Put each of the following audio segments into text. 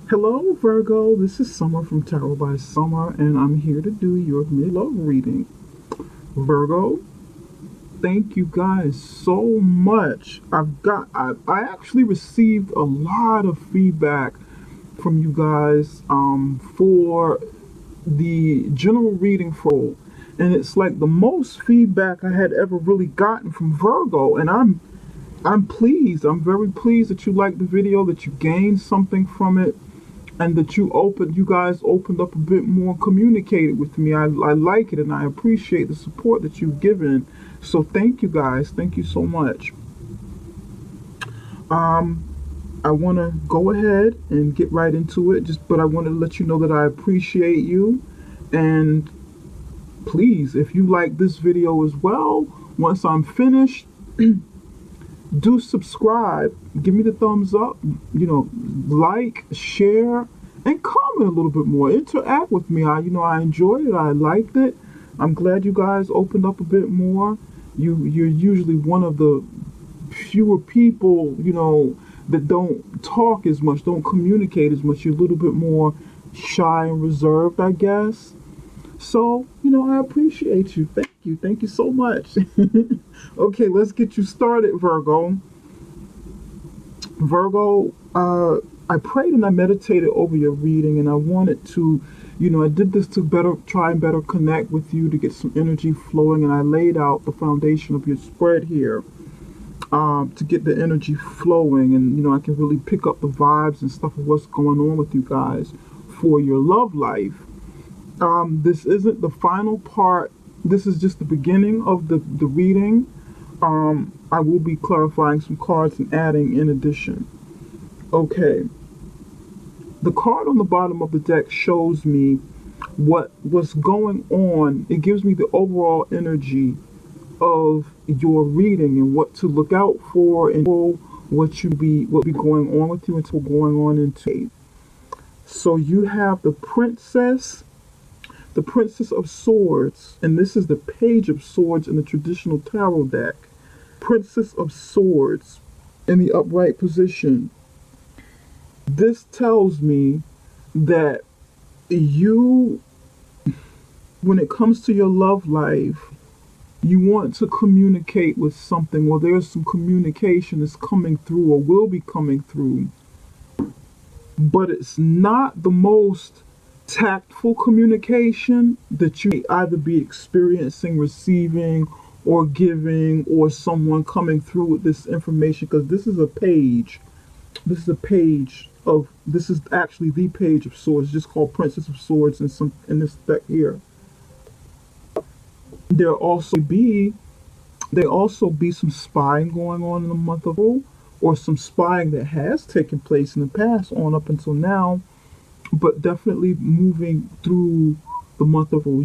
Hello, Virgo. This is Summer from Tarot by Summer, and I'm here to do your mid-love reading. Virgo, thank you guys so much. I actually received a lot of feedback from you guys for the general reading for, and it's like the most feedback I had ever really gotten from Virgo, and I'm pleased. I'm very pleased that you liked the video, that you gained something from it, and that you guys opened up a bit more, communicated with me. I like it, and I appreciate the support that you've given. So thank you guys. Thank you so much. Um, I want to go ahead and get right into it. But I want to let you know that I appreciate you, and please, if you like this video as well, once I'm finished, do subscribe, give me the thumbs up, like, share, and comment a little bit more. Interact with me. I enjoyed it. I liked it. I'm glad you guys opened up a bit more. You're usually one of the fewer people, that don't talk as much, don't communicate as much. You're a little bit more shy and reserved, I guess. So, I appreciate you. Thank you. Thank you so much. Okay, let's get you started, Virgo. Virgo, I prayed and I meditated over your reading, and I wanted to, I did this to try and better connect with you, to get some energy flowing, and I laid out the foundation of your spread here, to get the energy flowing, and, I can really pick up the vibes and stuff of what's going on with you guys for your love life. This isn't the final part. This is just the beginning of the reading. I will be clarifying some cards and adding in addition. Okay. The card on the bottom of the deck shows me what's going on. It gives me the overall energy of your reading and what to look out for, and what be going on with you until going on into. So you have the Princess of Swords, and this is the Page of Swords in the traditional tarot deck. Princess of Swords in the upright position. This tells me that you, when it comes to your love life, you want to communicate with something, or there's some communication that's coming through or will be coming through, but it's not the most tactful communication that you may either be experiencing, receiving, or giving, or someone coming through with this information, because this is actually the Page of Swords, just called Princess of Swords in this deck here. There also be some spying going on in the month of April, or some spying that has taken place in the past on up until now, but definitely moving through the month of April.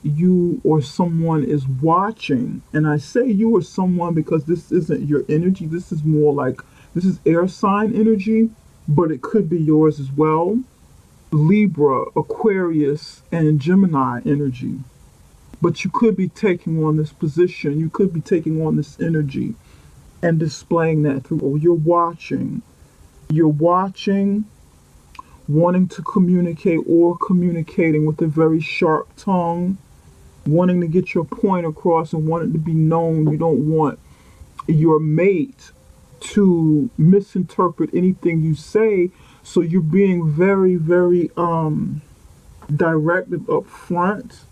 You or someone is watching, and I say you or someone because this isn't your energy. This is more like, this is air sign energy, but it could be yours as well. Libra, Aquarius, and Gemini energy. But you could be taking on this position. You could be taking on this energy and displaying that through. Or you're watching, wanting to communicate or communicating with a very sharp tongue, wanting to get your point across and want it to be known. You don't want your mate to misinterpret anything you say, so you're being very, very directed up front.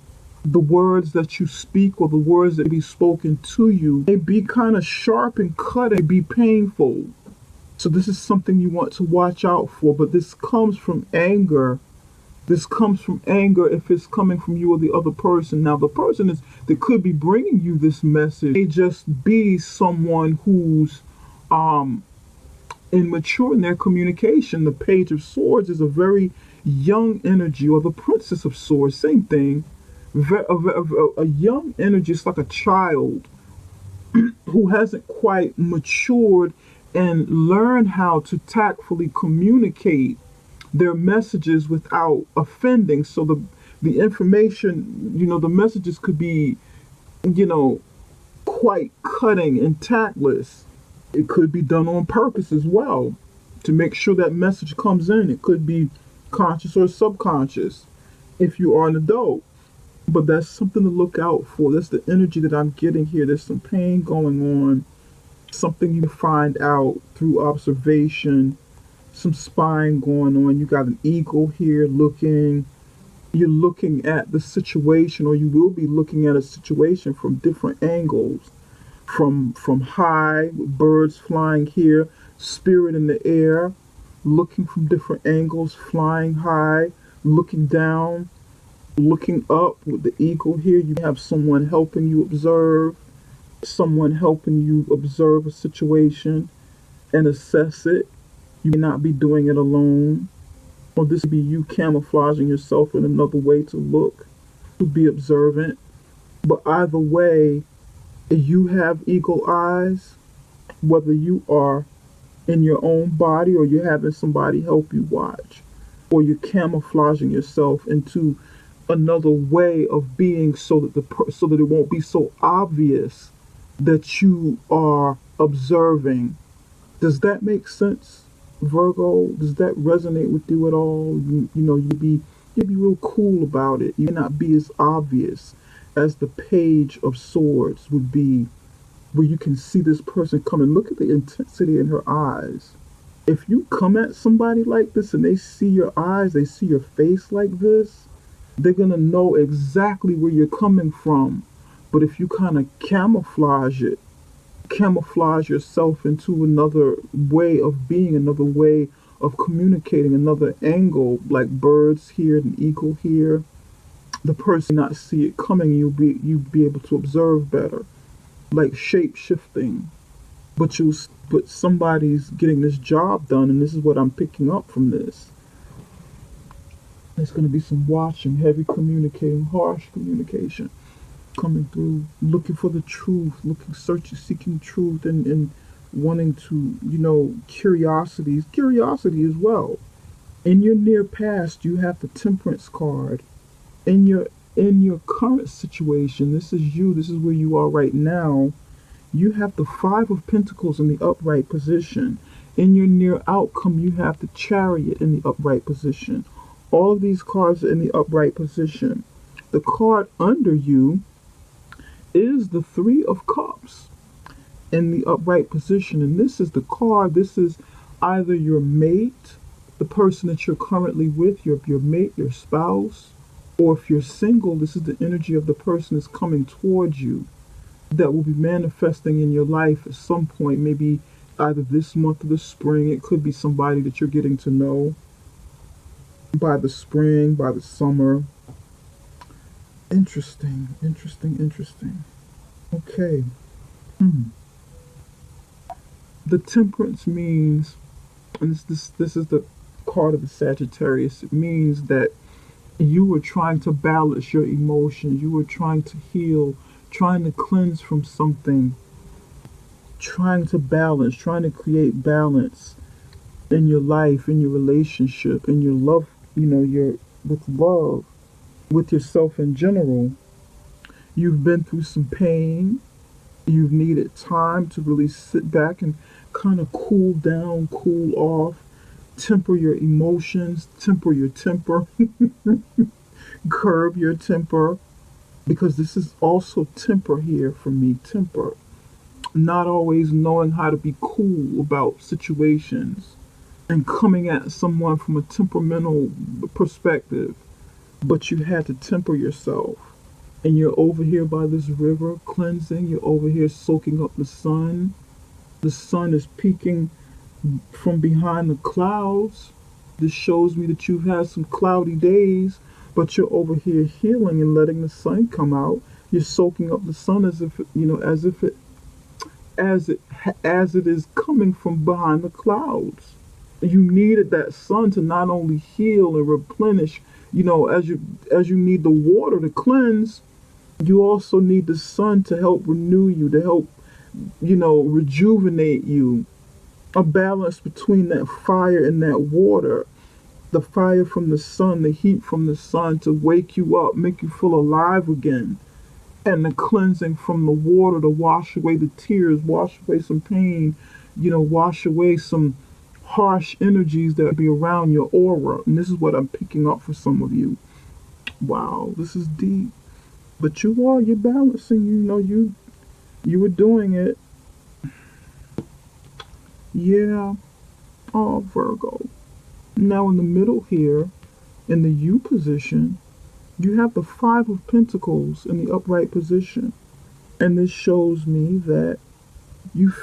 The words that you speak, or the words that be spoken to you, may be kind of sharp and cutting, be painful. So this is something you want to watch out for, but this comes from anger. This comes from anger if it's coming from you or the other person. Now, the person that could be bringing you this message may just be someone who's immature in their communication. The Page of Swords is a very young energy, or the Princess of Swords, same thing. A young energy. It's like a child who hasn't quite matured and learned how to tactfully communicate their messages without offending. So the information, the messages could be, quite cutting and tactless. It could be done on purpose as well. to make sure that message comes in. It could be conscious or subconscious if you are an adult. But that's something to look out for. That's the energy that I'm getting here. There's some pain going on, something you find out through observation, some spying going on. You got an eagle here looking. You're looking at the situation, or you will be looking at a situation from different angles, from high, with birds flying here, spirit in the air, looking from different angles, flying high, looking down, looking up with the eagle here. You have someone helping you observe, someone helping you observe a situation and assess it. You may not be doing it alone, or this could be you camouflaging yourself in another way to look, to be observant. But either way, you have eagle eyes, whether you are in your own body or you're having somebody help you watch, or you're camouflaging yourself into another way of being so that so that it won't be so obvious that you are observing. Does that make sense, Virgo? Does that resonate with you at all? You know, you'd be real cool about it. You may not be as obvious as the Page of Swords would be, where you can see this person coming. Look at the intensity in her eyes. If you come at somebody like this and they see your eyes, they see your face like this, they're gonna know exactly where you're coming from. But if you kind of camouflage it, camouflage yourself into another way of being, another way of communicating, another angle, like birds here, an eagle here, the person not see it coming, you'll be able to observe better, like shape shifting. But somebody's getting this job done, and this is what I'm picking up from this. There's going to be some watching, heavy communicating, harsh communication coming through, looking for the truth, seeking truth, and wanting to, curiosity as well. In your near past, you have the Temperance card. In your current situation, this is you, this is where you are right now. You have the Five of Pentacles in the upright position. In your near outcome, you have the Chariot in the upright position. All of these cards are in the upright position. The card under you is the Three of Cups in the upright position. And this is the card, this is either your mate, the person that you're currently with, your mate, your spouse, or if you're single, this is the energy of the person that's coming towards you, that will be manifesting in your life at some point, maybe either this month or the spring. It could be somebody that you're getting to know by the spring, by the summer. Interesting. Okay. The Temperance means, and this is the card of the Sagittarius, it means that you were trying to balance your emotions, you were trying to heal, trying to cleanse from something, trying to balance, trying to create balance in your life, in your relationship, in your love, with love, with yourself in general. You've been through some pain. You've needed time to really sit back and kind of cool down, cool off, temper your emotions, temper your temper, curb your temper, because this is also temper here for me, temper. Not always knowing how to be cool about situations and coming at someone from a temperamental perspective, but you had to temper yourself. And you're over here by this river cleansing, you're over here soaking up the sun. The sun is peeking from behind the clouds. This shows me that you've had some cloudy days, but you're over here healing and letting the sun come out. You're soaking up the sun as if it is coming from behind the clouds. You needed that sun to not only heal and replenish, as you need the water to cleanse, you also need the sun to help renew you, to help, rejuvenate you. A balance between that fire and that water. The fire from the sun, the heat from the sun to wake you up, make you feel alive again. And the cleansing from the water to wash away the tears, wash away some pain, wash away some harsh energies that be around your aura. And this is what I'm picking up for some of you. Wow, this is deep. But you're balancing, you were doing it. Yeah. Oh, Virgo. Now in the middle here, in the U position, you have the Five of Pentacles in the upright position. And this shows me that you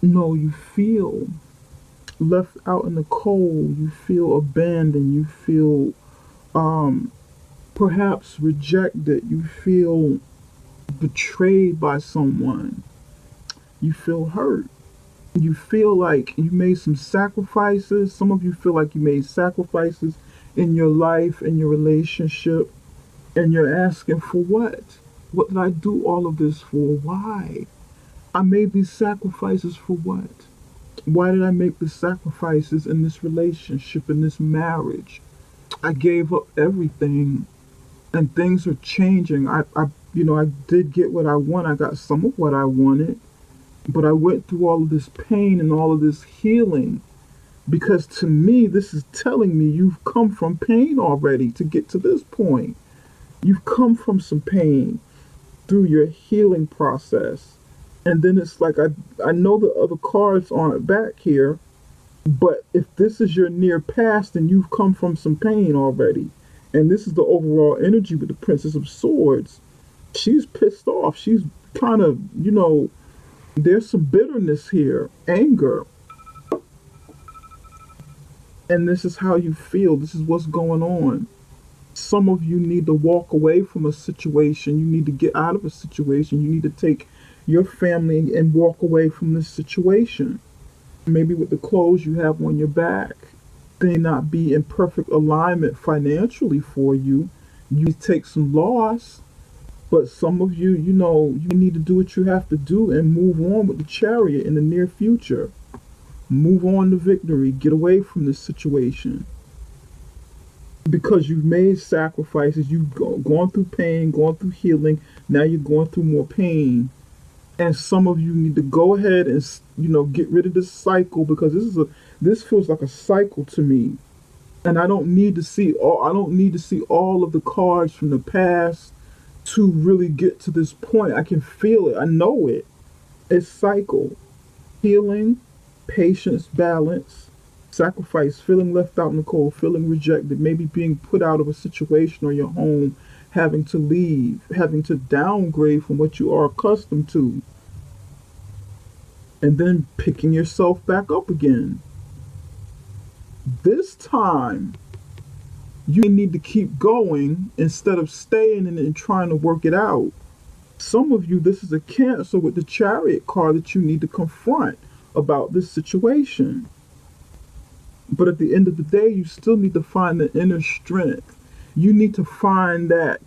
you feel left out in the cold. You feel abandoned. You feel perhaps rejected. You feel betrayed by someone. You feel hurt. You feel like you made some sacrifices. Some of you feel like you made sacrifices in your life, in your relationship, and you're asking for what? What did I do all of this for? Why? I made these sacrifices for what? Why did I make the sacrifices in this relationship, in this marriage? I gave up everything, and things are changing. I did get what I want. I got some of what I wanted, but I went through all of this pain and all of this healing, because to me, this is telling me you've come from pain already to get to this point. You've come from some pain through your healing process. And then it's like, I know the other cards aren't back here, but if this is your near past, then you've come from some pain already. And this is the overall energy with the Princess of Swords. She's pissed off. She's kind of, there's some bitterness here, anger. And this is how you feel. This is what's going on. Some of you need to walk away from a situation. You need to get out of a situation. You need to take your family and walk away from this situation. Maybe with the clothes you have on your back, they not be in perfect alignment financially for you. You take some loss, but some of you, you need to do what you have to do and move on with the Chariot in the near future. Move on to victory. Get away from this situation. Because you've made sacrifices, you've gone through pain, gone through healing, now you're going through more pain. And some of you need to go ahead and, get rid of this cycle, because this feels like a cycle to me. And I don't need to see all of the cards from the past to really get to this point. I can feel it. I know it. It's cycle. Healing, patience, balance, sacrifice, feeling left out in the cold, feeling rejected, maybe being put out of a situation or your home, having to leave, having to downgrade from what you are accustomed to, and then picking yourself back up again. This time, you need to keep going instead of staying and trying to work it out. Some of you, this is a Cancer with the Chariot card that you need to confront about this situation. But at the end of the day, you still need to find the inner strength. You need to find that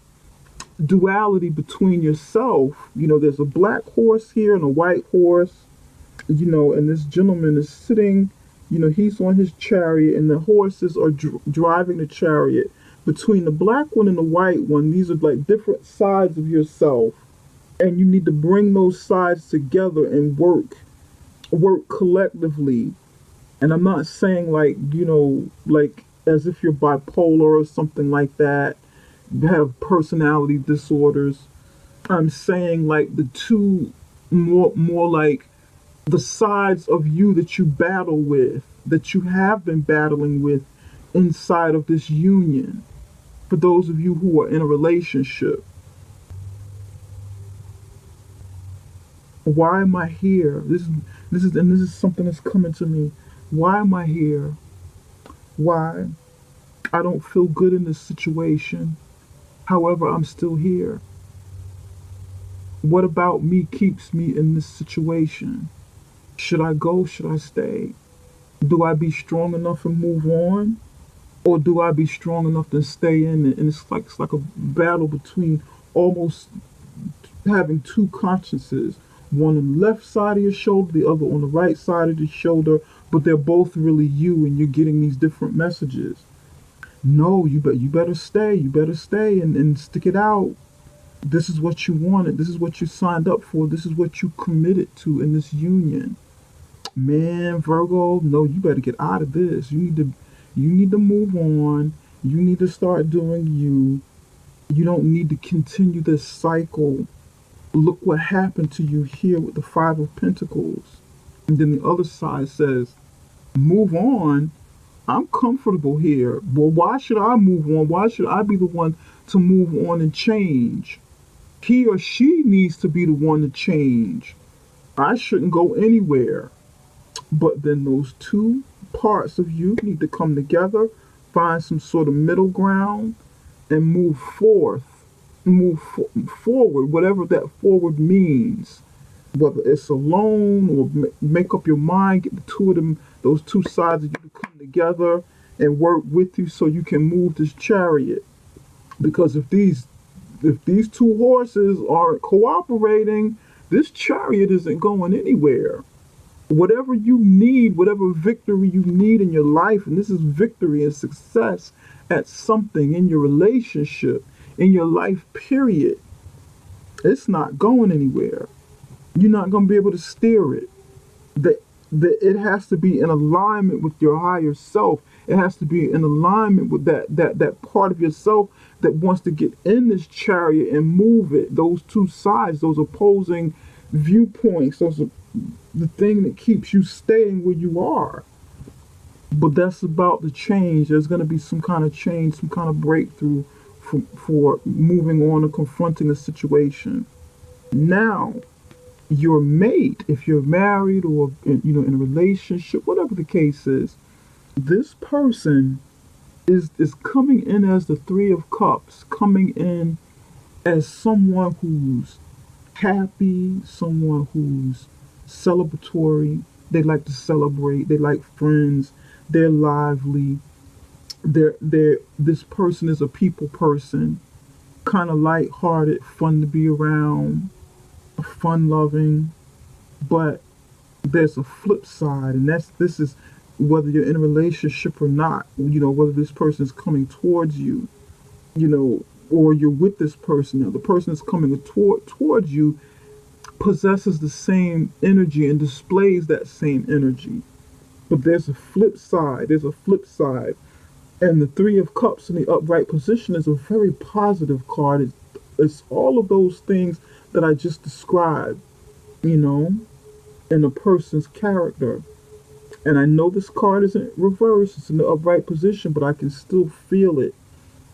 duality between yourself. There's a black horse here and a white horse, and this gentleman is sitting, he's on his chariot, and the horses are driving the chariot. Between the black one and the white one, these are like different sides of yourself. And you need to bring those sides together and work collectively. And I'm not saying like as if you're bipolar or something like that, you have personality disorders. I'm saying like the two, more like the sides of you that you battle with, that you have been battling with inside of this union. For those of you who are in a relationship. Why am I here? This is something that's coming to me. Why am I here? Why? I don't feel good in this situation. However, I'm still here. What about me keeps me in this situation? Should I go? Should I stay? Do I be strong enough and move on? Or do I be strong enough to stay in it? And it's like a battle between almost having two consciences. One on the left side of your shoulder, the other on the right side of the shoulder, but they're both really you, and you're getting these different messages. No, you better stay. You better stay and stick it out. This is what you wanted. This is what you signed up for. This is what you committed to in this union. Man, Virgo, no, you better get out of this. You need to move on. You need to start doing you. You don't need to continue this cycle. Look what happened to you here with the Five of Pentacles. And then the other side says, move on. I'm comfortable here. Well, why should I move on? Why should I be the one to move on and change? He or she needs to be the one to change. I shouldn't go anywhere. But then those two parts of you need to come together, find some sort of middle ground, and forward, whatever that forward means. Whether it's alone or make up your mind, get the two of them, those two sides of you to come together and work with you so you can move this chariot. Because if these two horses aren't cooperating, this chariot isn't going anywhere. Whatever you need, whatever victory you need in your life, and this is victory and success at something in your relationship, in your life, period, it's not going anywhere. You're not going to be able to steer it. It has to be in alignment with your higher self. It has to be in alignment with that part of yourself that wants to get in this chariot and move it. Those two sides, those opposing viewpoints, those are the thing that keeps you staying where you are. But that's about the change. There's going to be some kind of change, some kind of breakthrough for moving on and confronting a situation. Now, your mate, if you're married or in a relationship, whatever the case is, this person is coming in as the Three of Cups, coming in as someone who's happy, someone who's celebratory. They like to celebrate. They like friends. They're lively. This person is a people person, kind of lighthearted, fun to be around, fun loving. But there's a flip side, and this is whether you're in a relationship or not. Whether this person is coming towards you, or you're with this person. Now, the person that's coming towards you possesses the same energy and displays that same energy. But there's a flip side. And the Three of Cups in the upright position is a very positive card. It's all of those things that I just described, in a person's character. And I know this card isn't reversed, it's in the upright position, but I can still feel it.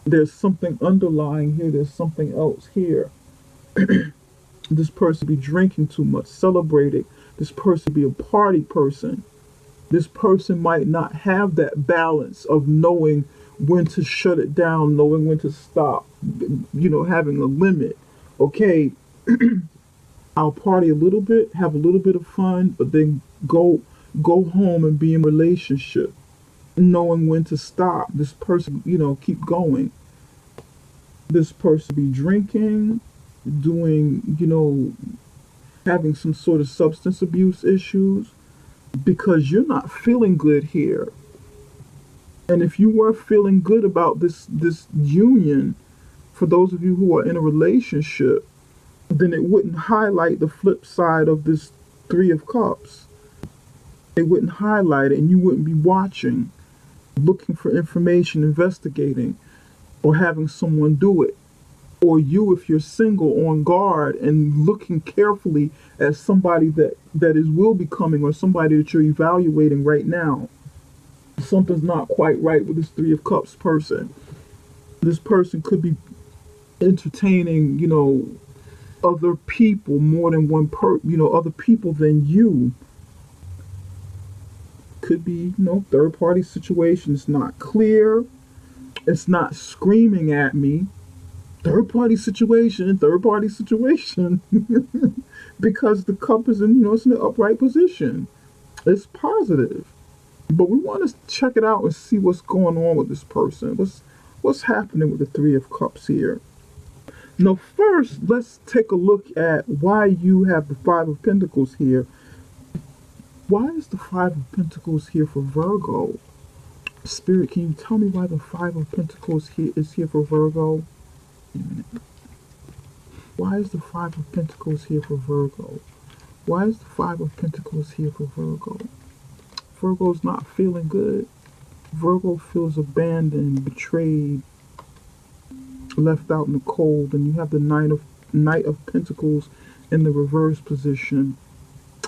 There's something underlying here, there's something else here. This person be drinking too much, celebrating. This person be a party person. This person might not have that balance of knowing when to shut it down, knowing when to stop, having a limit. Okay, I'll party a little bit, have a little bit of fun, but then go home and be in a relationship, knowing when to stop. This person, keep going. This person be drinking, doing, having some sort of substance abuse issues, because you're not feeling good here. And if you were feeling good about this union, for those of you who are in a relationship, then it wouldn't highlight the flip side of this Three of Cups. It wouldn't highlight it, and you wouldn't be watching, looking for information, investigating, or having someone do it. Or you, if you're single, on guard and looking carefully at somebody that will be coming, or somebody that you're evaluating right now. Something's not quite right with this Three of Cups person. This person could be entertaining, other people more than other people than you. Could be, third party situation. It's not clear. It's not screaming at me. Third party situation. Because the cup is it's in the upright position. It's positive. But we want to check it out and see what's going on with this person. What's happening with the Three of Cups here? Now, first, let's take a look at why you have the Five of Pentacles here. Why is the Five of Pentacles here for Virgo? Spirit, can you tell me why the Five of Pentacles is here for Virgo? Why is the Five of Pentacles here for Virgo? Why is the Five of Pentacles here for Virgo? Virgo's not feeling good. Virgo feels abandoned, betrayed, left out in the cold, and you have the Knight of Pentacles in the reverse position.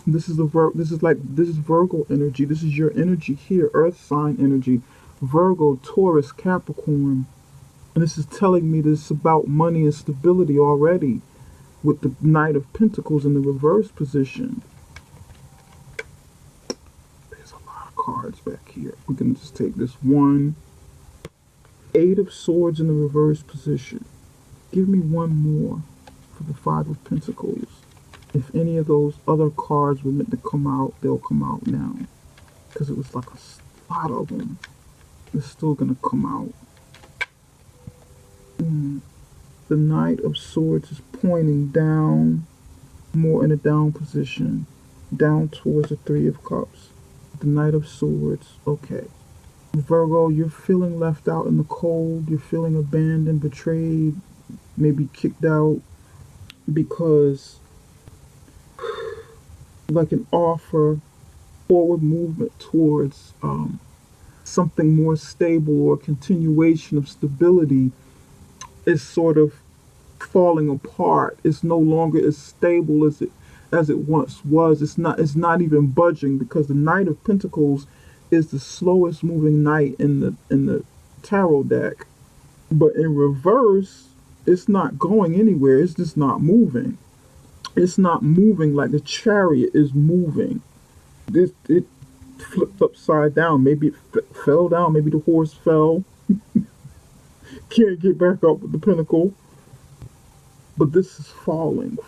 This is Virgo energy. This is your energy here, Earth sign energy. Virgo, Taurus, Capricorn. And this is telling me this about money and stability already with the Knight of Pentacles in the reverse position. There's a lot of cards back here. We can just take this one. Eight of Swords in the reverse position. Give me one more for the Five of Pentacles. If any of those other cards were meant to come out, they'll come out now. Because it was like a lot of them. It's still going to come out. The Knight of Swords is pointing down, more in a down position, down towards the Three of Cups. The Knight of Swords, okay. Virgo, you're feeling left out in the cold. You're feeling abandoned, betrayed, maybe kicked out because like an offer, forward movement towards something more stable or continuation of stability is sort of falling apart. It's no longer as stable as it once was. It's not even budging, because the Knight of Pentacles is the slowest moving knight in the tarot deck. But in reverse, it's not going anywhere. It's just not moving. It's not moving like the Chariot is moving. It flipped upside down. Maybe it fell down. Maybe the horse fell. Can't get back up with the pinnacle. But this is falling.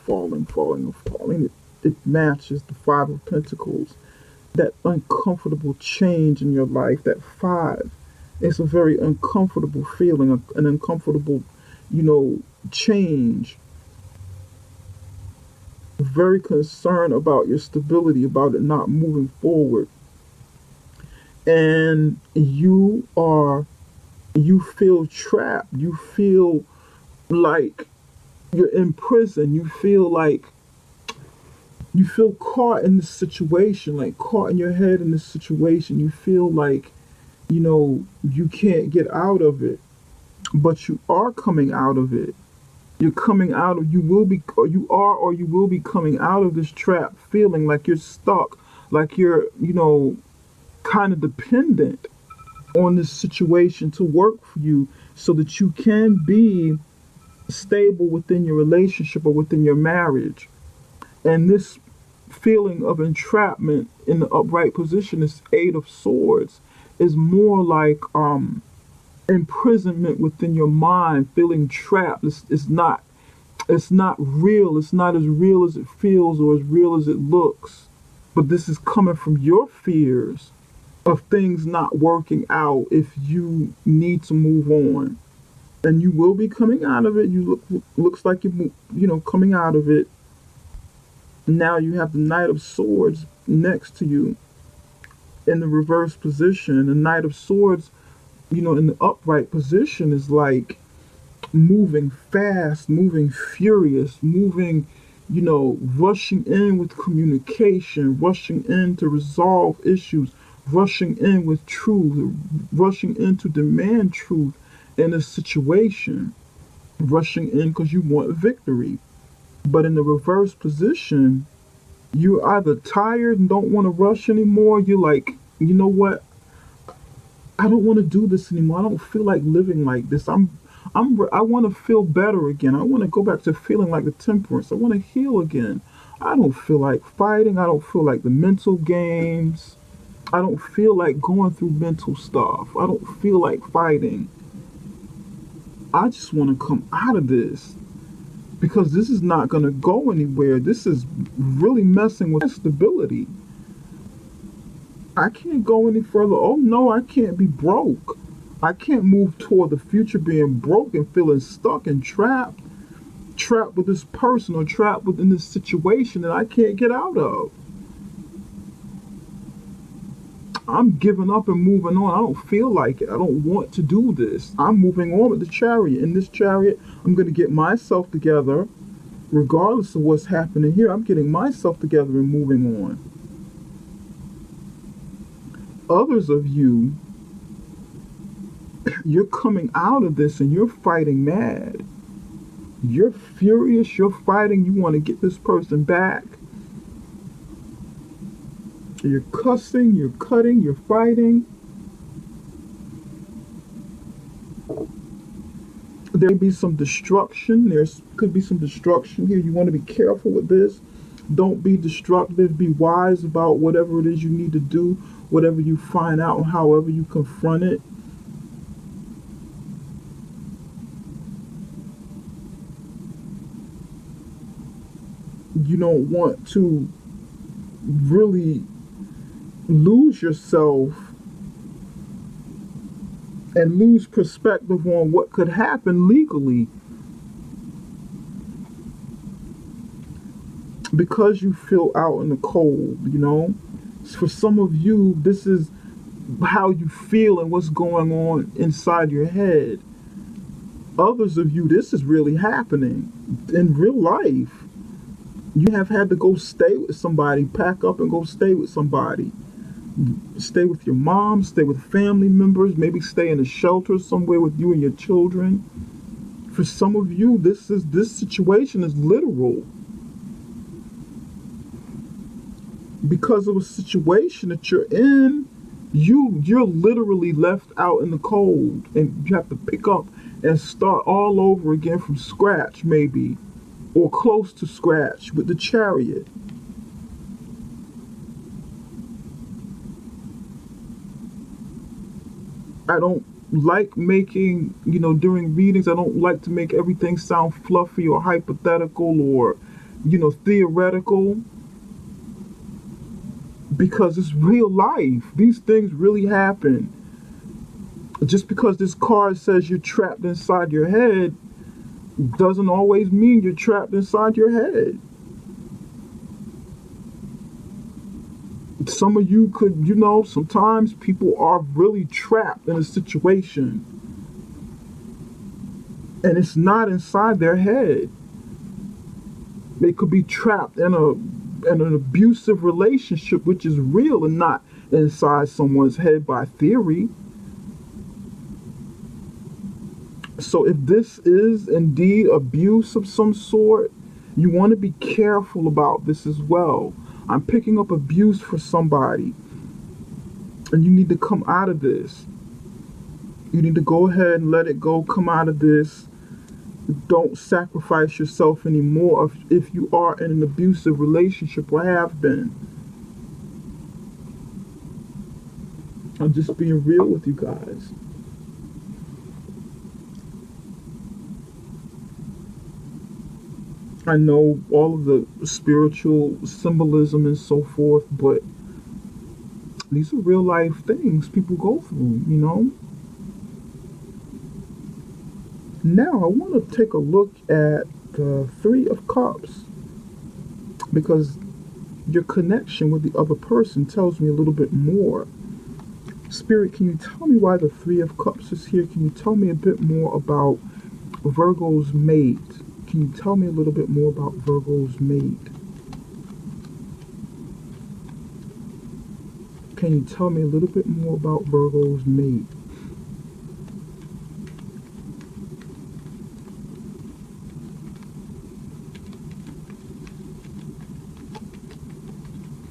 It matches the Five of Pentacles. That uncomfortable change in your life, that five. It's a very uncomfortable feeling, an uncomfortable, change. Very concerned about your stability, about it not moving forward. And you feel trapped. You feel like you're in prison. You feel caught in this situation, like caught in your head in this situation. You feel like, you can't get out of it, but you are coming out of it. You're coming out of, you will be coming out of this trap, feeling like you're stuck, like you're, kind of dependent on this situation to work for you so that you can be stable within your relationship or within your marriage. And this feeling of entrapment in the upright position, this Eight of Swords, is more like imprisonment within your mind, feeling trapped. It's not real. It's not as real as it feels or as real as it looks. But this is coming from your fears of things not working out if you need to move on. And you will be coming out of it. Looks like you're coming out of it. Now you have the Knight of Swords next to you in the reverse position. The Knight of Swords, in the upright position is like moving fast, moving furious, moving, rushing in with communication, rushing in to resolve issues, rushing in with truth, rushing in to demand truth in a situation, rushing in because you want victory. But in the reverse position, you're either tired and don't want to rush anymore. You're like, you know what? I don't want to do this anymore. I don't feel like living like this. I want to feel better again. I want to go back to feeling like the Temperance. I want to heal again. I don't feel like fighting. I don't feel like the mental games. I don't feel like going through mental stuff. I don't feel like fighting. I just want to come out of this, because this is not going to go anywhere. This is really messing with stability. I can't go any further. Oh no, I can't be broke. I can't move toward the future being broke and feeling stuck and trapped with this person or trapped within this situation that I can't get out of. I'm giving up and moving on. I don't feel like it. I don't want to do this. I'm moving on with the Chariot. In this Chariot, I'm going to get myself together. regardless of what's happening here, I'm getting myself together and moving on. Others of you, you're coming out of this and you're fighting mad. You're furious, you're fighting, you want to get this person back. You're cussing, you're cutting, you're fighting. There may be some destruction. Could be some destruction here. You want to be careful with this. Don't be destructive. Be wise about whatever it is you need to do, whatever you find out, and however you confront it. You don't want to really lose yourself and lose perspective on what could happen legally, because you feel out in the cold. For some of you, this is how you feel and what's going on inside your head. Others of you, this is really happening in real life. You have had to go stay with somebody, pack up and go stay with somebody. Stay with your mom, stay with family members, maybe stay in a shelter somewhere with you and your children. For some of you, this situation is literal. Because of a situation that you're in, you're literally left out in the cold, and you have to pick up and start all over again from scratch, maybe, or close to scratch with the Chariot. I don't like making, during readings, I don't like to make everything sound fluffy or hypothetical or, theoretical, because it's real life. These things really happen. Just because this card says you're trapped inside your head doesn't always mean you're trapped inside your head. Some of you could, sometimes people are really trapped in a situation and it's not inside their head. They could be trapped in an abusive relationship, which is real and not inside someone's head by theory. So if this is indeed abuse of some sort, you want to be careful about this as well. I'm picking up abuse for somebody, and you need to come out of this. You need to go ahead and let it go, come out of this. Don't sacrifice yourself anymore if you are in an abusive relationship or have been. I'm just being real with you guys. I know all of the spiritual symbolism and so forth, but these are real life things people go through, Now I want to take a look at the Three of Cups, because your connection with the other person tells me a little bit more. Spirit, can you tell me why the Three of Cups is here? Can you tell me a bit more about Virgo's mate? Can you tell me a little bit more about Virgo's mate? Can you tell me a little bit more about Virgo's mate?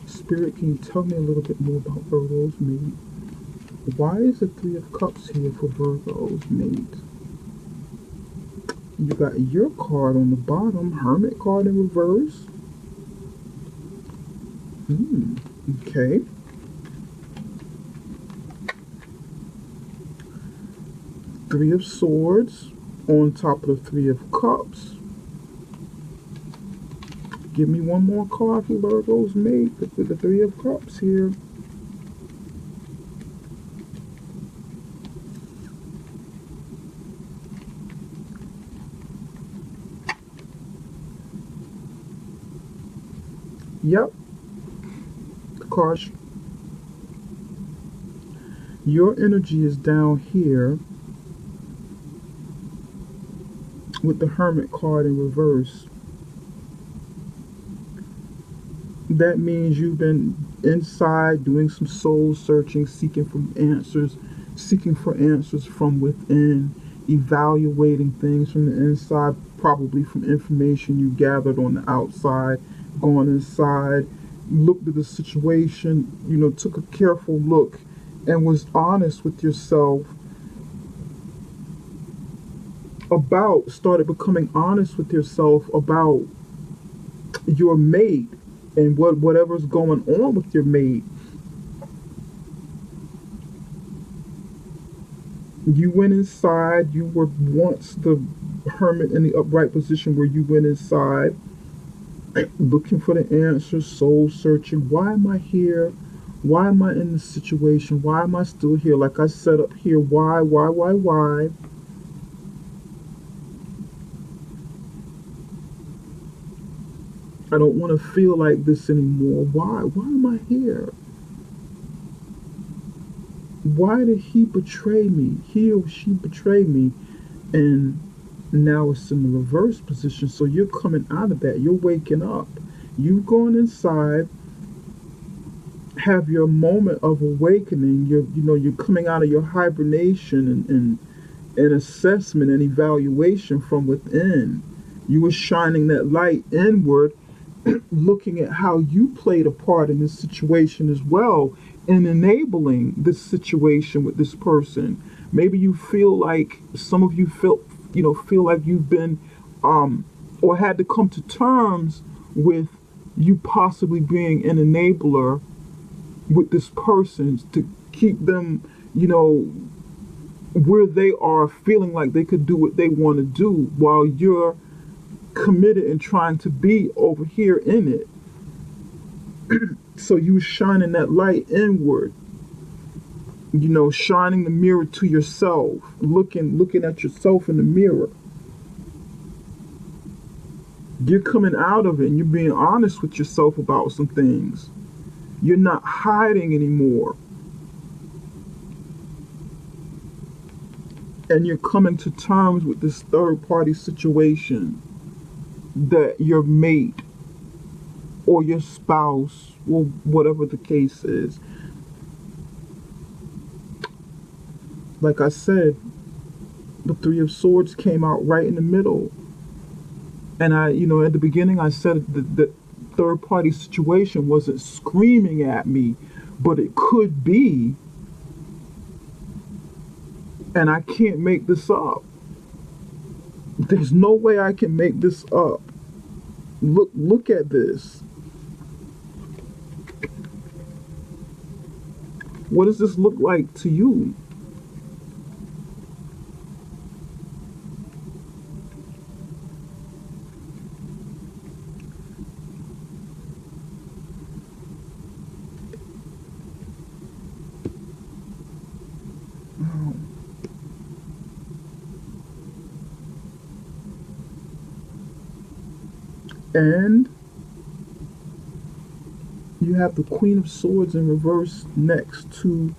Spirit, can you tell me a little bit more about Virgo's mate? Why is the Three of Cups here for Virgo's mate? You got your card on the bottom, Hermit card in reverse. Okay. Three of Swords on top of the Three of Cups. Give me one more card for Virgo's mate with the Three of Cups here. Yep. Card. Your energy is down here with the Hermit card in reverse. That means you've been inside doing some soul searching, seeking for answers from within, evaluating things from the inside, probably from information you gathered on the outside, gone inside, looked at the situation, took a careful look and was honest with yourself started becoming honest with yourself about your mate and whatever's going on with your mate. You went inside. You were once the hermit in the upright position where you went inside looking for the answers, soul searching. Why am I here? Why am I in this situation? Why am I still here? Like I said up here, why? I don't want to feel like this anymore. Why? Why am I here? Why did he betray me? He or she betrayed me. And now it's in the reverse position. So you're coming out of that. You're waking up. You've gone inside, have your moment of awakening. You're coming out of your hibernation and assessment and evaluation from within. You were shining that light inward, looking at how you played a part in this situation as well, in enabling this situation with this person. Maybe you feel like some of you feel like you've been or had to come to terms with you possibly being an enabler with this person to keep them, where they are feeling like they could do what they want to do while you're committed and trying to be over here in it. So you shining that light inward, shining the mirror to yourself, looking at yourself in the mirror. You're coming out of it and you're being honest with yourself about some things. You're not hiding anymore. And you're coming to terms with this third party situation that your mate or your spouse, or whatever the case is. Like I said, the Three of Swords came out right in the middle. And at the beginning I said that third party situation wasn't screaming at me, but it could be. And I can't make this up. There's no way I can make this up. Look at this. What does this look like to you? And you have the Queen of Swords in reverse next to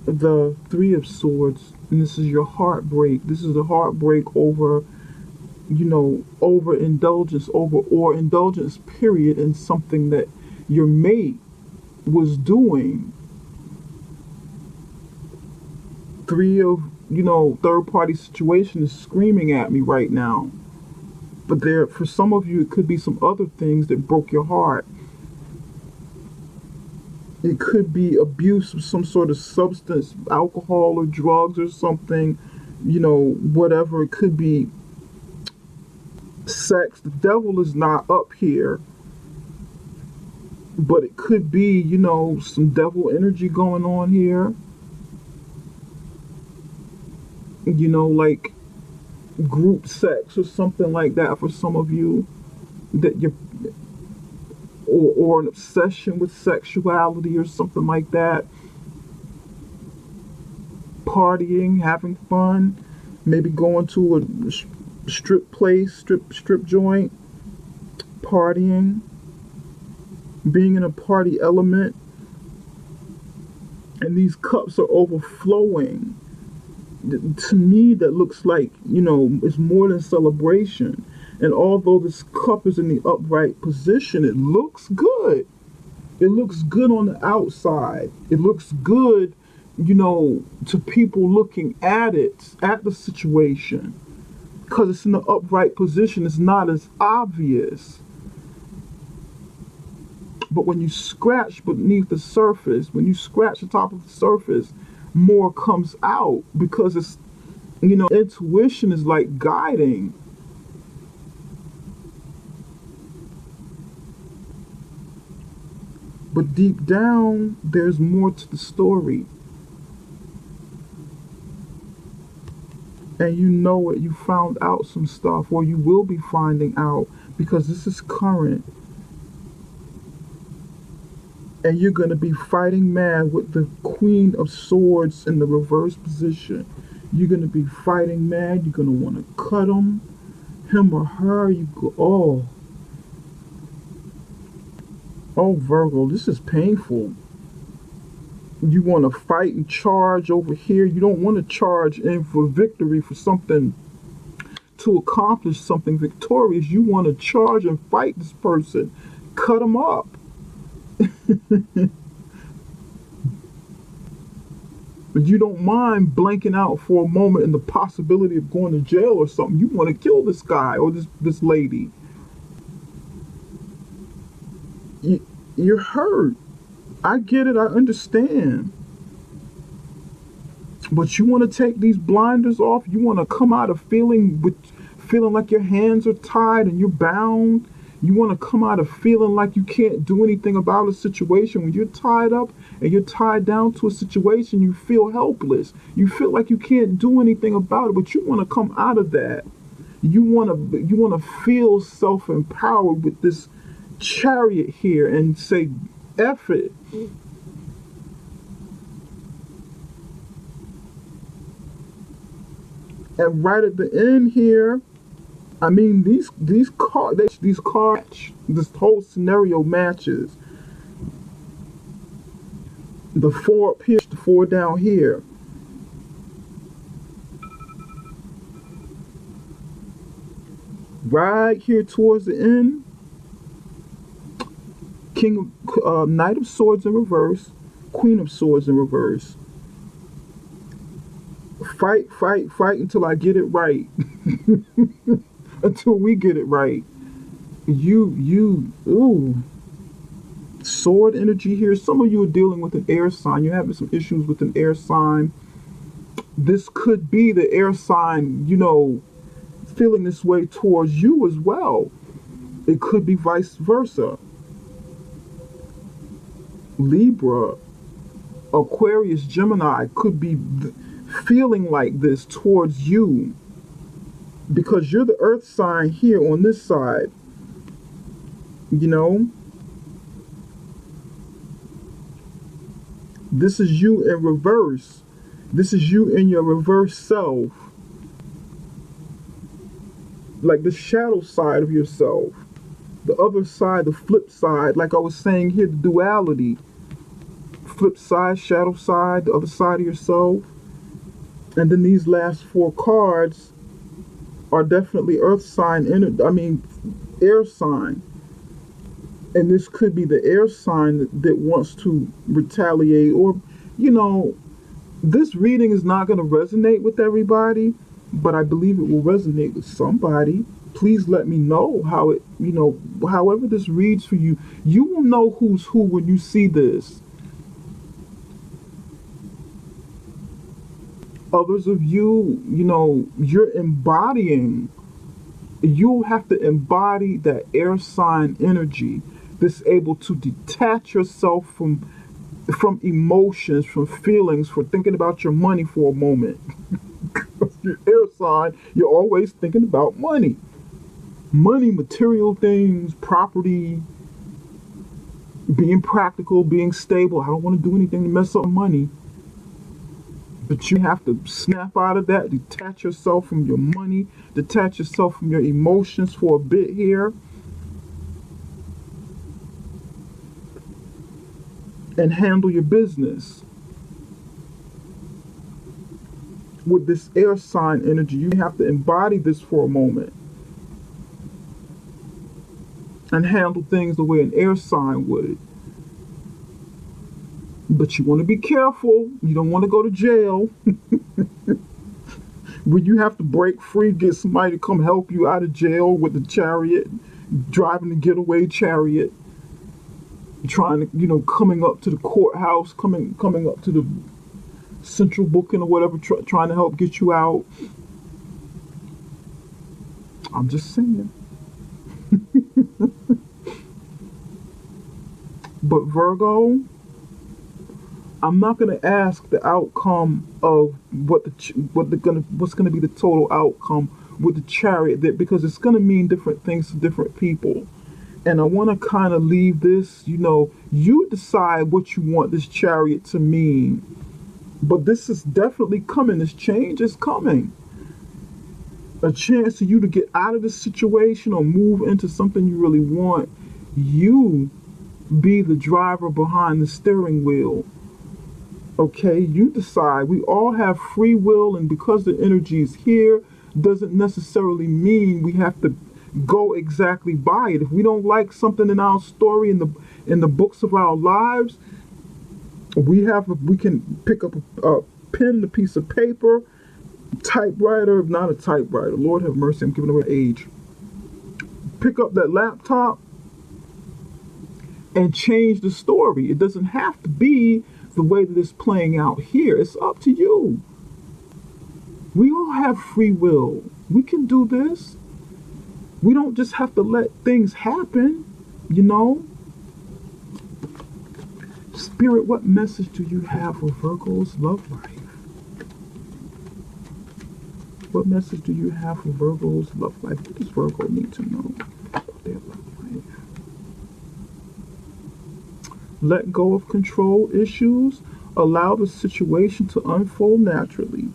the Three of Swords. And this is your heartbreak. This is the heartbreak over, overindulgence, or indulgence, period, in something that your mate was doing. Three of, third party situation is screaming at me right now. But for some of you, it could be some other things that broke your heart. It could be abuse of some sort of substance, alcohol or drugs or something, whatever. It could be sex. The devil is not up here. But it could be, some devil energy going on here. Like group sex or something like that for some of you, that you're or an obsession with sexuality or something like that. Partying, having fun, maybe going to a strip place, strip joint, partying, being in a party element, and these cups are overflowing. To me, that looks like, it's more than celebration. And although this cup is in the upright position, it looks good. It looks good on the outside. It looks good, to people looking at it, at the situation. Because it's in the upright position, it's not as obvious. But when you scratch beneath the surface, when you scratch the top of the surface, more comes out because it's, intuition is like guiding. But deep down, there's more to the story. And you know it, you found out some stuff, or you will be finding out, because this is current. And you're going to be fighting mad with the Queen of Swords in the reverse position. You're going to be fighting mad. You're going to want to cut him or her. Oh, Virgo, this is painful. You want to fight and charge over here. You don't want to charge in for victory, for something, to accomplish something victorious. You want to charge and fight this person. Cut them up. But you don't mind blanking out for a moment in the possibility of going to jail or something. You want to kill this guy or this lady. You're hurt. I get it. I understand. But you want to take these blinders off. You want to come out of feeling like your hands are tied and you're bound. You want to come out of feeling like you can't do anything about a situation. When you're tied up and you're tied down to a situation, you feel helpless. You feel like you can't do anything about it, but you want to come out of that. You want to feel self-empowered with this Chariot here and say, F it. And right at the end here, I mean, these cards, this whole scenario matches. The 4 up here, the 4 down here. Right here towards the end, Knight of Swords in reverse, Queen of Swords in reverse. Fight until I get it right. Until we get it right. Ooh. Sword energy here. Some of you are dealing with an air sign. You're having some issues with an air sign. This could be the air sign, feeling this way towards you as well. It could be vice versa. Libra, Aquarius, Gemini could be feeling like this towards you because you're the earth sign here on this side. This is you in reverse. This is you in your reverse self. Like the shadow side of yourself. The other side, the flip side, like I was saying here, the duality. Flip side, shadow side, the other side of yourself. And then these last 4 cards are definitely earth sign, air sign. And this could be the air sign that wants to retaliate, or, this reading is not going to resonate with everybody, but I believe it will resonate with somebody. Please let me know how it, however this reads for you. You will know who's who when you see this. Others of you, you're embodying. You'll have to embody that air sign energy that's able to detach yourself from emotions, from feelings, for thinking about your money for a moment. Your air sign, you're always thinking about money. Money, material things, property, being practical, being stable. I don't want to do anything to mess up money. But you have to snap out of that, detach yourself from your money, detach yourself from your emotions for a bit here. And handle your business. With this air sign energy, you have to embody this for a moment. and handle things the way an air sign would. But you want to be careful. You don't want to go to jail when you have to break free, get somebody to come help you out of jail with the chariot, driving the getaway chariot, trying to, coming up to the courthouse, coming up to the central booking or whatever, trying to help get you out. I'm just saying. But Virgo, I'm not going to ask the outcome of what's going to be the total outcome with the chariot there, because it's going to mean different things to different people. And I want to kind of leave this, you decide what you want this chariot to mean. But this is definitely coming. This change is coming. A chance for you to get out of this situation or move into something you really want. You be the driver behind the steering wheel. Okay, you decide. We all have free will, and because the energy is here, doesn't necessarily mean we have to go exactly by it. If we don't like something in our story, in the books of our lives, we can pick up a pen and a piece of paper, typewriter, not a typewriter. Lord have mercy, I'm giving away age. Pick up that laptop and change the story. It doesn't have to be the way that it's playing out here. It's up to you. We all have free will. We can do this. We don't just have to let things happen, Spirit, what message do you have for Virgo's love life? What message do you have for Virgo's love life? What does Virgo need to know about their love life? Let go of control issues. Allow the situation to unfold naturally.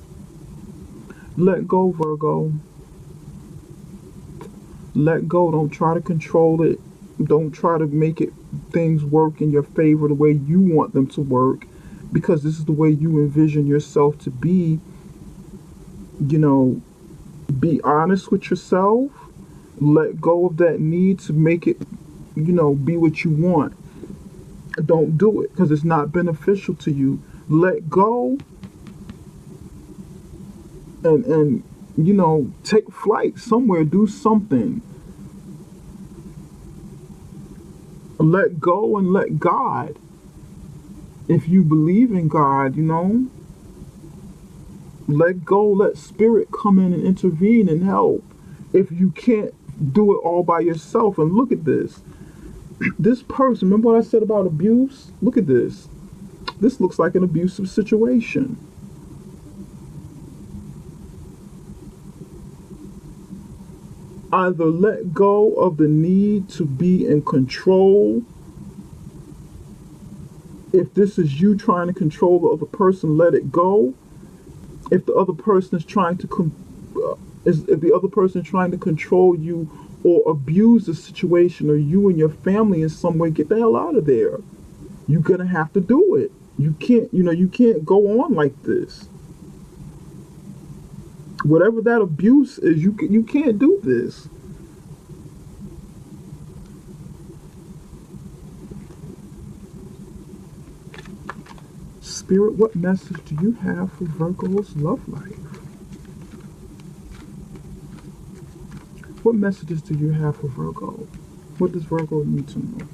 Let go, Virgo. Let go. Don't try to control it. Don't try to make things work in your favor the way you want them to work, because this is the way you envision yourself to be. Be honest with yourself. Let go of that need to make it, be what you want. Don't do it because it's not beneficial to you. Let go and take flight somewhere, do something. Let go and let God. If you believe in God, let go, let spirit come in and intervene and help. If you can't do it all by yourself, and look at this. This person, remember what I said about abuse? Look at this. This looks like an abusive situation. Either let go of the need to be in control. If this is you trying to control the other person, let it go. If the other person is trying to if the other person is trying to control you or abuse the situation, or you and your family in some way, get the hell out of there. You're gonna have to do it. You can't go on like this. Whatever that abuse is, you can't do this. Spirit, what message do you have for Virgo's love life? What messages do you have for Virgo? What does Virgo need to know?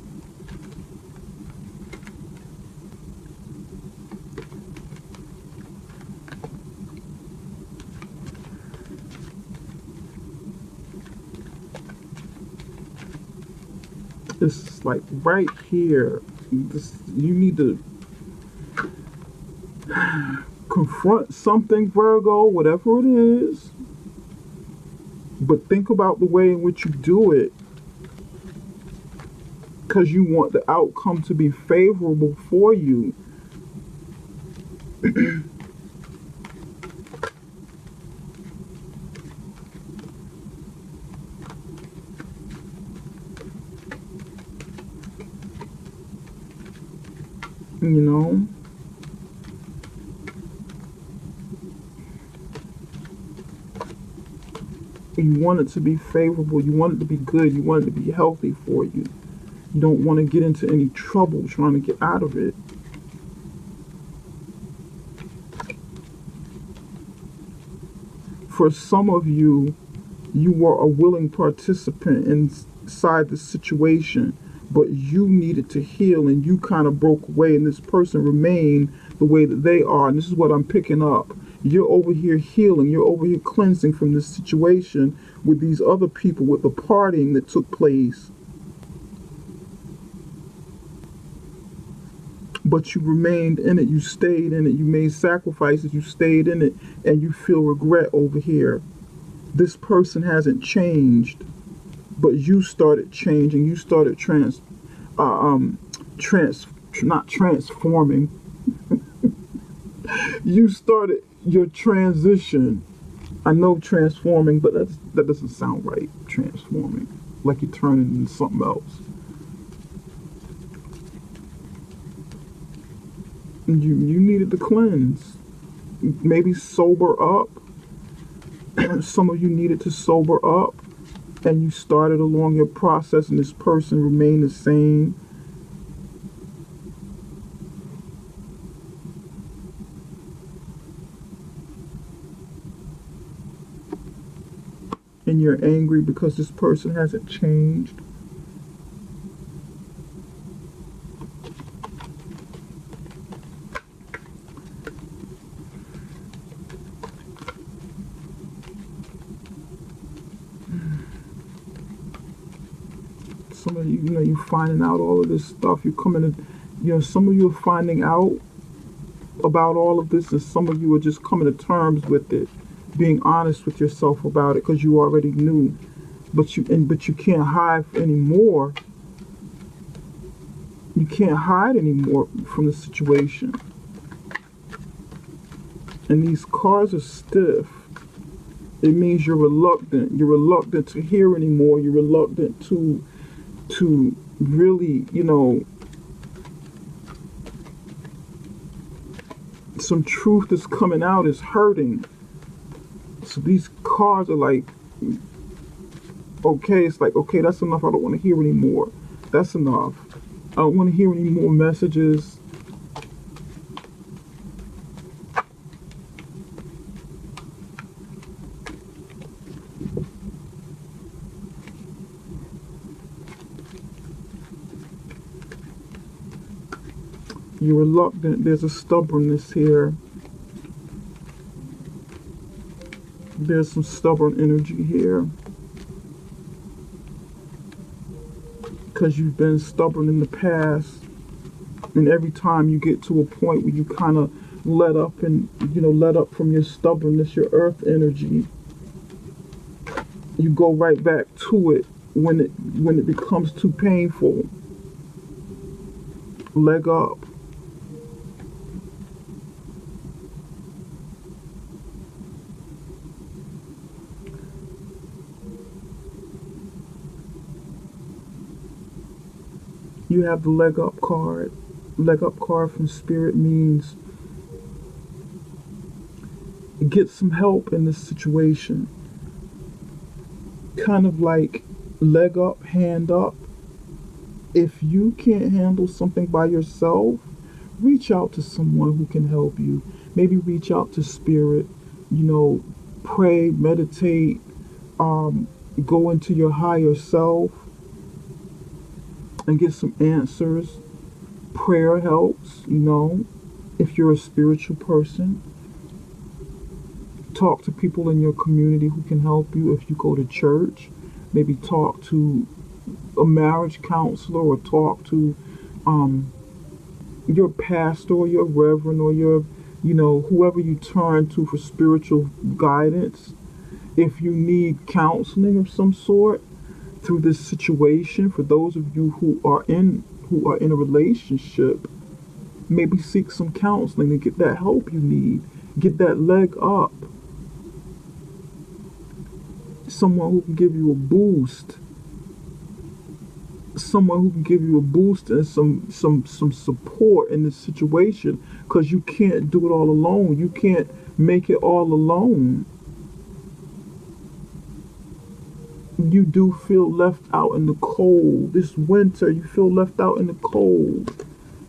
It's like right here. You need to confront something, Virgo, whatever it is. But think about the way in which you do it, because you want the outcome to be favorable for you. You want it to be favorable. You want it to be good. You want it to be healthy for you. You don't want to get into any trouble trying to get out of it. For some of you, you were a willing participant inside the situation, but you needed to heal and you kind of broke away, and this person remained the way that they are. And this is what I'm picking up. You're over here healing, you're over here cleansing from this situation with these other people, with the partying that took place. But you remained in it, you stayed in it, you made sacrifices, you stayed in it, and you feel regret over here. This person hasn't changed, but you started changing. You started not transforming. You started your transition. I know transforming, but that doesn't sound right. Transforming, like you turn it into something else. You needed to cleanse, maybe sober up. Some of you needed to sober up, and you started along your process, and this person remained the same. And you're angry because this person hasn't changed. Some of you, you're finding out all of this stuff. You're coming to, some of you are finding out about all of this, and some of you are just coming to terms with it, being honest with yourself about it because you already knew, but you can't hide anymore. You can't hide anymore from the situation. And these cards are stiff. It means you're reluctant. You're reluctant to hear anymore. You're reluctant to really, some truth that's coming out is hurting. So these cards are like, okay, it's like, okay, that's enough. I don't want to hear anymore. That's enough. I don't want to hear any more messages. You're reluctant. There's a stubbornness here. There's some stubborn energy here. Because you've been stubborn in the past. And every time you get to a point where you kind of let up and, let up from your stubbornness, your earth energy, you go right back to it when it becomes too painful. Leg up. You have the leg up card. Leg up card from Spirit means get some help in this situation. Kind of like leg up, hand up. If you can't handle something by yourself, reach out to someone who can help you. Maybe reach out to Spirit, pray, meditate, go into your higher self and get some answers. Prayer helps, if you're a spiritual person. Talk to people in your community who can help you. If you go to church, maybe talk to a marriage counselor or talk to your pastor or your reverend or your, whoever you turn to for spiritual guidance. If you need counseling of some sort through this situation, for those of you who are in a relationship, maybe seek some counseling to get that help you need. Get that leg up. Someone who can give you a boost. Someone who can give you a boost and some support in this situation, because you can't do it all alone. You can't make it all alone. You do feel left out in the cold. This winter, you feel left out in the cold.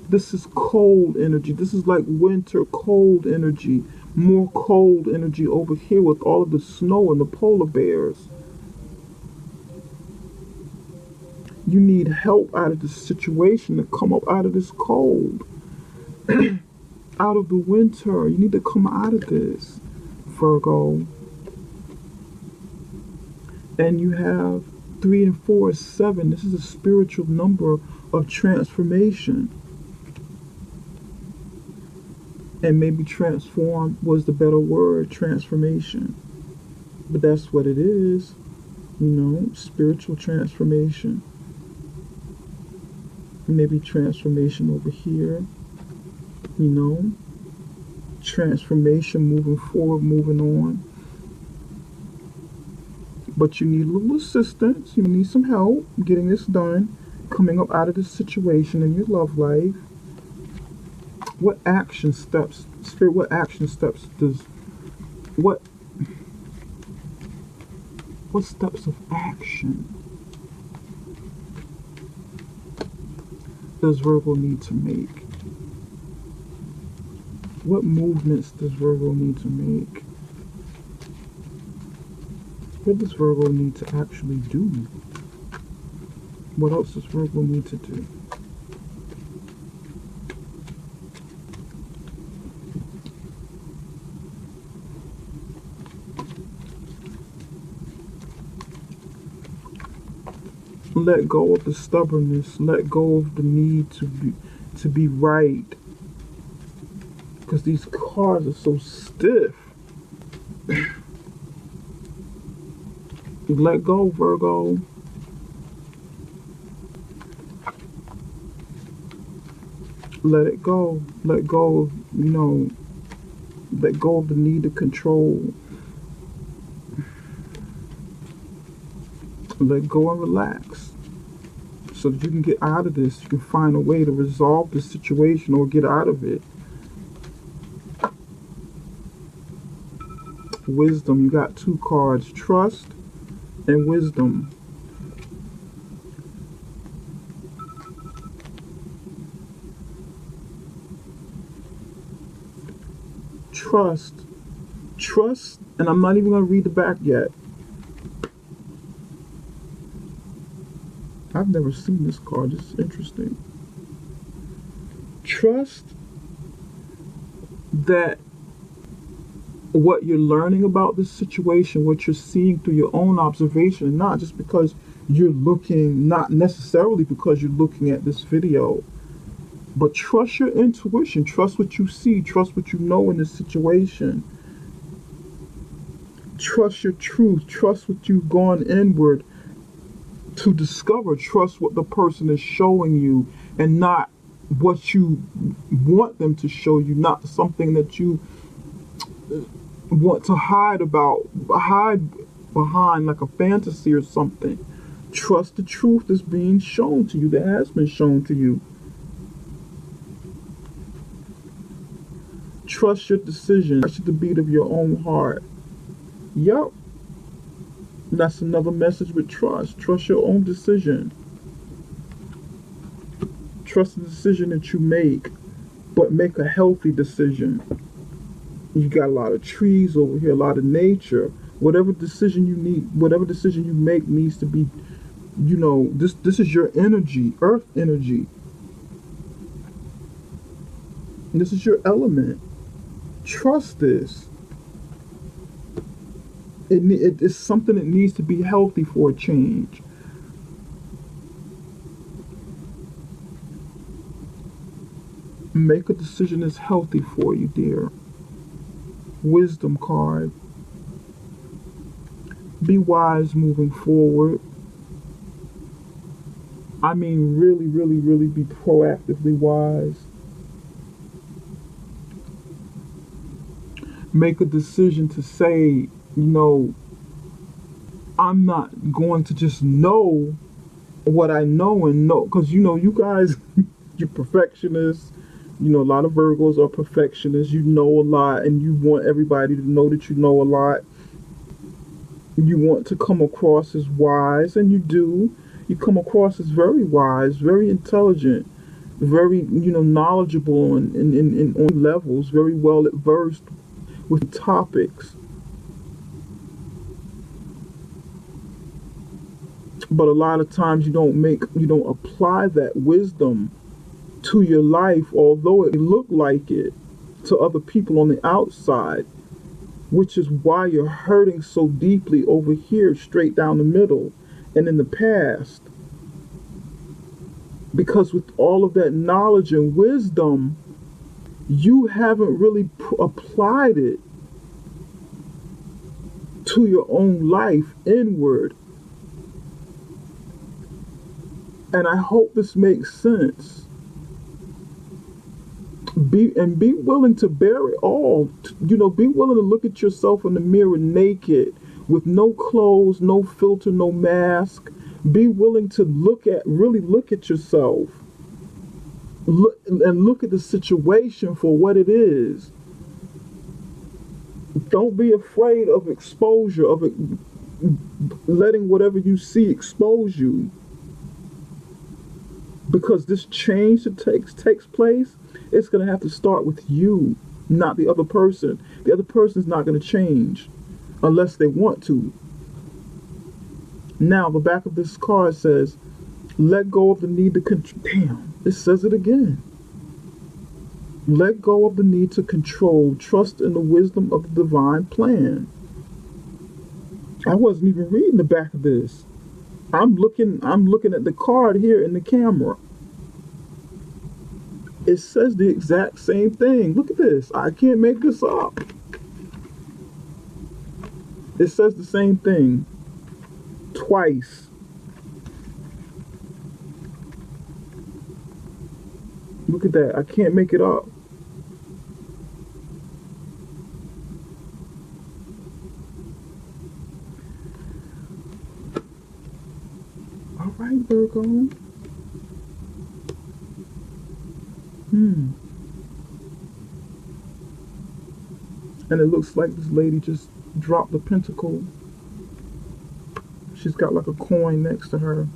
This is cold energy. This is like winter cold energy. More cold energy over here with all of the snow and the polar bears. You need help out of this situation to come up out of this cold. Out of the winter. You need to come out of this, Virgo. And you have 3 and 4 is 7. This is a spiritual number of transformation. And maybe transform was the better word, transformation. But that's what it is, you know, spiritual transformation. Maybe transformation over here, you know, transformation moving forward, moving on. But you need a little assistance, you need some help getting this done, coming up out of this situation in your love life. What action steps, Spirit, what action steps does, what steps of action does Virgo need to make? What movements does Virgo need to make? What does Virgo need to actually do? What else does Virgo need to do? Let go of the stubbornness. Let go of the need to be right. Because these cards are so stiff. Let go, Virgo. Let it go. Let go of, you know, let go of the need to control. Let go and relax so that you can get out of this. You can find a way to resolve the situation or get out of it. Wisdom, you got 2 cards, trust and wisdom. Trust, and I'm not even going to read the back yet. I've never seen this card. This is interesting. Trust that what you're learning about this situation, what you're seeing through your own observation, and not just because you're looking, not necessarily because you're looking at this video, but trust your intuition, trust what you see, trust what you know in this situation. Trust your truth, trust what you've gone inward to discover, trust what the person is showing you and not what you want them to show you, not something that you want to hide behind like a fantasy or something. Trust the truth that's being shown to you, that has been shown to you. Trust your decision. Trust the beat of your own heart. Yup. That's another message with trust. Trust your own decision. Trust the decision that you make, but make a healthy decision. You got a lot of trees over here, a lot of nature. Whatever decision you need, whatever decision you make needs to be, you know, this is your energy, earth energy. And this is your element. Trust this. It's something that needs to be healthy for a change. Make a decision that's healthy for you, dear. Wisdom card. Be wise moving forward. I mean, really, really, really be proactively wise. Make a decision to say, you know, I'm not going to just know what I know and know, because, you know, you guys, you're perfectionists. You know, a lot of Virgos are perfectionists. You know a lot and you want everybody to know that you know a lot. You want to come across as wise, and you do. You come across as very wise, very intelligent, very, knowledgeable in on levels, very well versed with topics. But a lot of times you don't apply that wisdom to your life, although it look like it to other people on the outside, which is why you're hurting so deeply over here, straight down the middle, and in the past. Because with all of that knowledge and wisdom, you haven't really applied it to your own life inward. And I hope this makes sense. Be willing to bear it all. Be willing to look at yourself in the mirror naked, with no clothes, no filter, no mask. Be willing to really look at yourself. Look at the situation for what it is. Don't be afraid of exposure, of it, letting whatever you see expose you. Because this change that takes place, it's going to have to start with you, not the other person. The other person's not going to change unless they want to. Now, the back of this card says, let go of the need to control. Damn, it says it again. Let go of the need to control. Trust in the wisdom of the divine plan. I wasn't even reading the back of this. I'm looking at the card here in the camera. It says the exact same thing. Look at this. I can't make this up. It says the same thing twice. Look at that. I can't make it up. All right, Virgo. And it looks like this lady just dropped the pentacle. She's got like a coin next to her.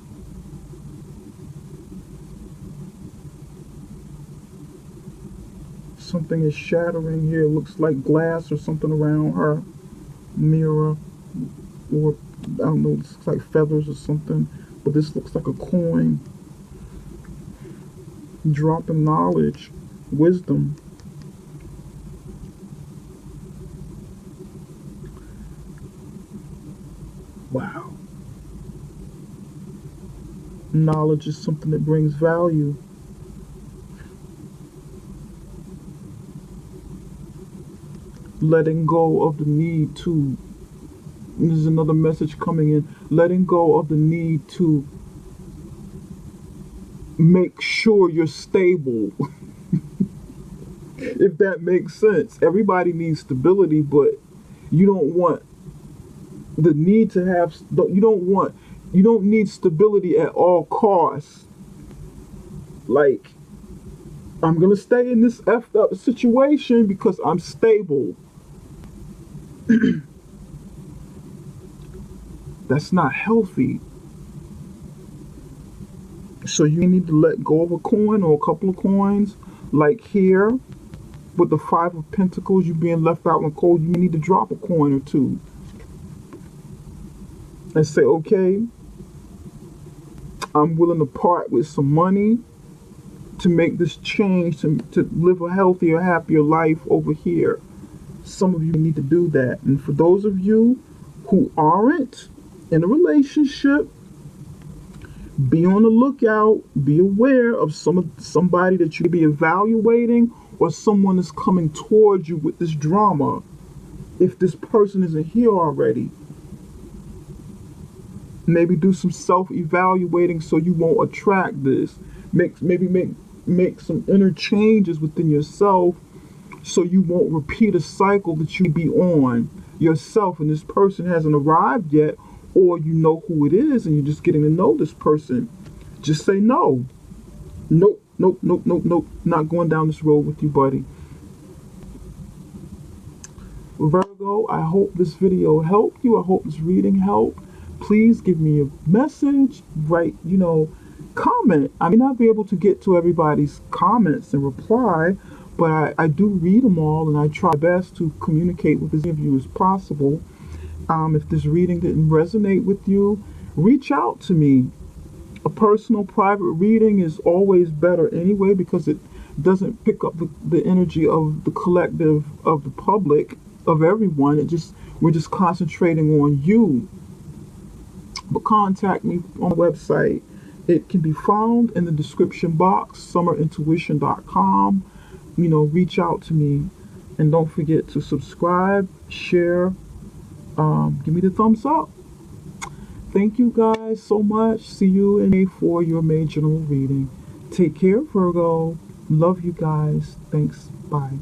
Something is shattering here. It looks like glass or something around her mirror. Or, I don't know, it looks like feathers or something. But this looks like a coin. Dropping knowledge, wisdom. Wow. Knowledge is something that brings value. Letting go of the need to, there's another message coming in, letting go of the need to make sure you're stable. If that makes sense. Everybody needs stability, but you don't want the need to have, you don't need stability at all costs. Like, I'm gonna stay in this effed up situation because I'm stable. That's not healthy. So you need to let go of a coin or a couple of coins, like here with the Five of Pentacles, you being left out in the cold. You need to drop a coin or two and say, okay, I'm willing to part with some money to make this change, to live a healthier, happier life over here. Some of you need to do that. And for those of you who aren't in a relationship, be on the lookout. Be aware of somebody that you may be evaluating, or someone is coming towards you with this drama. If this person isn't here already, maybe do some self-evaluating so you won't attract this. Make some inner changes within yourself so you won't repeat a cycle that you be on yourself and this person hasn't arrived yet, or you know who it is and you're just getting to know this person. Just say no. Nope, nope, nope, nope, nope. Not going down this road with you, buddy. Virgo. Virgo, I hope this video helped you. I hope this reading helped. Please give me a message, write, comment. I may not be able to get to everybody's comments and reply, but I do read them all, and I try best to communicate with as many of you as possible. If this reading didn't resonate with you, reach out to me. A personal private reading is always better anyway, because it doesn't pick up the energy of the collective, of the public, of everyone. We're just concentrating on you. But contact me on the website. It can be found in the description box, summerintuition.com. Reach out to me, and don't forget to subscribe, share, give me the thumbs up. Thank you guys so much. See you in May for your May general reading. Take care, Virgo. Love you guys. Thanks. Bye.